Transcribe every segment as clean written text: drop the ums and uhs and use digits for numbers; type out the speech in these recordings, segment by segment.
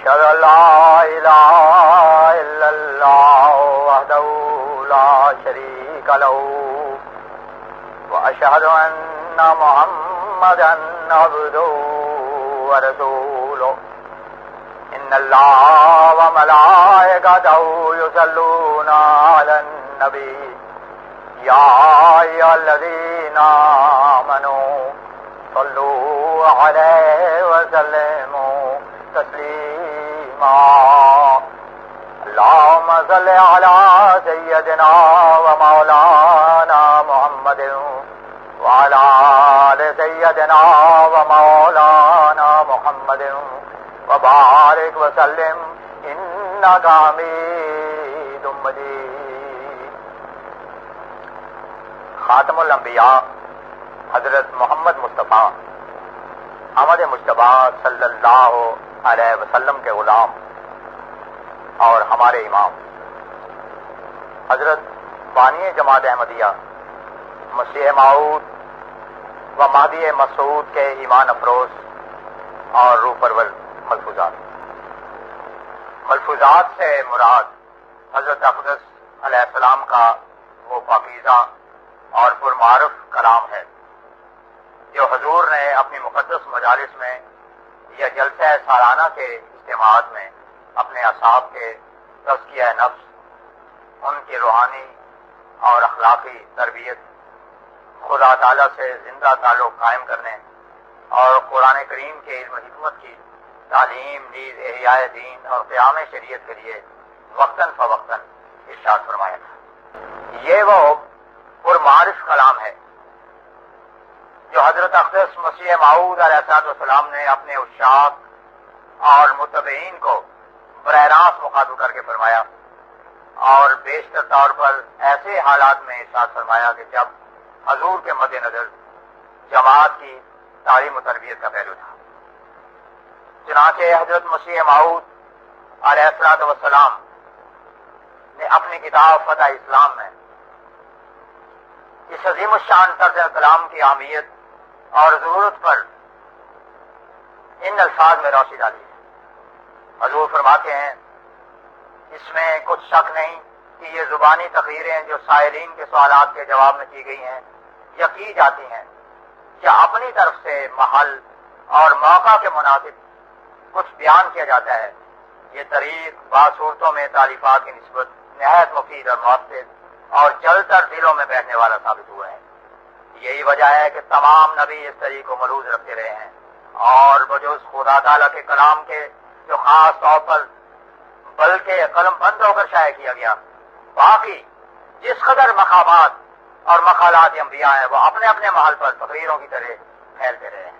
أشهد أن لا إله إلا الله وحده لا شريك له وأشهد أن محمدا عبده ورسوله إن الله وملائكته يصلون على النبي يا أيها الذين آمنوا صلوا عليه وسلموا تسليما اللهم صل على سيدنا ومولانا محمد وعلى آل سيدنا ومولانا محمد وبارك وسلم إنك حميد مجيد. خاتم الانبیاء حضرت محمد مصطفیٰ احمد مجتبی صلی اللہ علیہ وسلم کے غلام اور ہمارے امام حضرت بانی جماعت احمدیہ مسیح موعود و مہدی مسعود کے ایمان افروز اور روح پرور ملفوظات سے مراد حضرت اقدس علیہ السلام کا وہ پاکیزہ اور پرمعرف کلام ہے جو حضور نے اپنی مقدس مجالس میں یا جلسہ سالانہ کے اجتماعات میں اپنے اصحاب کے تزکیہ نفس، ان کی روحانی اور اخلاقی تربیت، خدا تعالیٰ سے زندہ تعلق قائم کرنے اور قرآن کریم کے علم و حکمت کی تعلیم، نیز احیاء دین اور قیام شریعت کے لیے وقتاً فوقتاً ارشاد فرمایا تھا. یہ وہ پرمعرف کلام ہے جو حضرت اقدس مسیح موعود علیہ السلام نے اپنے عشاق اور متبعین کو براہ راست مخاطب کر کے فرمایا، اور بیشتر طور پر ایسے حالات میں ارشاد فرمایا کہ جب حضور کے مد نظر جماعت کی تعلیم و تربیت کا پہلو تھا. چنانچہ حضرت مسیح موعود علیہ السلام نے اپنی کتاب فتح اسلام میں اس عظیم الشان طرز کلام کی اہمیت اور ضرورت پر ان الفاظ میں روشنی ڈالی ہے. حضور فرماتے ہیں، اس میں کچھ شک نہیں کہ یہ زبانی تقریریں جو سائلین کے سوالات کے جواب میں کی گئی ہیں یا کی جاتی ہیں، یا اپنی طرف سے محل اور موقع کے مناسب کچھ بیان کیا جاتا ہے، یہ طریق بعض صورتوں میں تالیفات کی نسبت نہایت مفید اور مؤثر اور جل تر دلوں میں بیٹھنے والا ثابت ہوا ہے. یہی وجہ ہے کہ تمام نبی اس طریق کو ملوز رکھتے رہے ہیں، اور بجوز خدا تعالیٰ کے کلام کے جو خاص طور پر بلکہ قلم بند ہو کر شائع کیا گیا، باقی جس قدر مقامات اور مقالات انبیاء ہیں وہ اپنے اپنے محل پر تقریروں کی طرح پھیلتے رہے ہیں.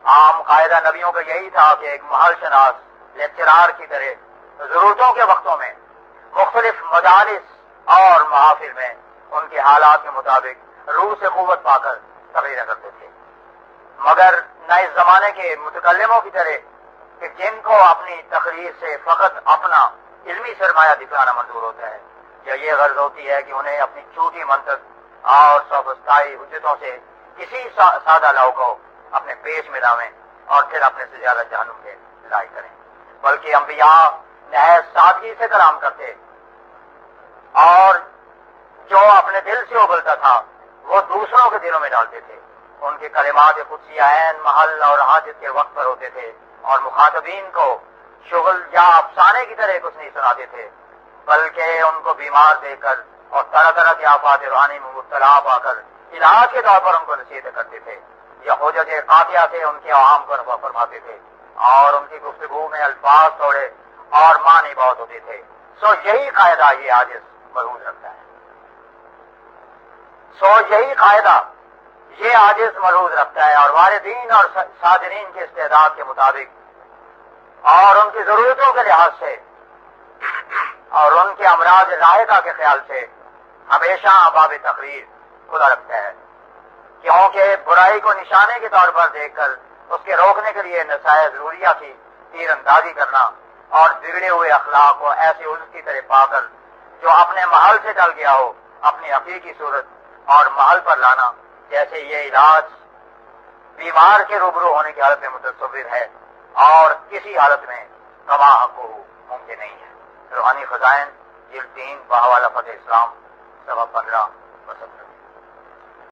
عام قاعدہ نبیوں کا یہی تھا کہ ایک محل شناس لیکچرار کی طرح ضرورتوں کے وقتوں میں مختلف مجالس اور محافل میں ان کے حالات کے مطابق روح سے قوت پا کر تقریریں کرتے تھے، مگر نہ اس زمانے کے متکلموں کی طرح کہ جن کو اپنی تقریر سے فقط اپنا علمی سرمایہ دکھانا منظور ہوتا ہے، یا یہ غرض ہوتی ہے کہ انہیں اپنی چھوٹی منطق اور سوفسطائی حجتوں سے کسی سادہ لو کو اپنے پیش میں لاویں اور پھر اپنے سے زیادہ جہنم کے لائق کریں، بلکہ انبیاء نہایت سادگی سے کلام کرتے، اور جو اپنے دل سے ابلتا تھا وہ دوسروں کے دلوں میں ڈالتے تھے. ان کے کلمات قدسیہ عین محل اور حاجت کے وقت پر ہوتے تھے، اور مخاطبین کو شغل یا افسانے کی طرح کچھ نہیں سناتے تھے، بلکہ ان کو بیمار دیکھ کر اور طرح طرح کی آفات روحانی میں مبتلا پا کر علاج کے طور پر ان کو نصیحت کرتے تھے، یا حجج قاطعہ سے ان کے عوام کو نفع فرماتے تھے، اور ان کی گفتگو میں الفاظ تھوڑے اور معنی بہت ہوتے تھے. سو یہی قاعدہ یہ عاجز ملحوظ رکھتا ہے. یہ عاجز ملحوظ رکھتا ہے، اور واردین اور صادرین کے استعداد کے مطابق اور ان کی ضرورتوں کے لحاظ سے اور ان کے امراض لاحقہ کے خیال سے ہمیشہ باب تقریر کھلا رکھتا ہے، کیونکہ برائی کو نشانے کے طور پر دیکھ کر اس کے روکنے کے لیے نصائح ضروریہ کی تیر اندازی کرنا اور بگڑے ہوئے اخلاق کو ایسی الٹ کی طرح پا کر جو اپنے محل سے ڈل گیا ہو اپنی حقیقی صورت اور محل پر لانا، جیسے یہ علاج بیمار کے روبرو ہونے کی حالت میں متصور ہے اور کسی حالت میں کما حقہ ممکن نہیں ہے۔ روحانی خزائن جلد 3 بحوالہ فتح اسلام صفحہ 15 و 17۔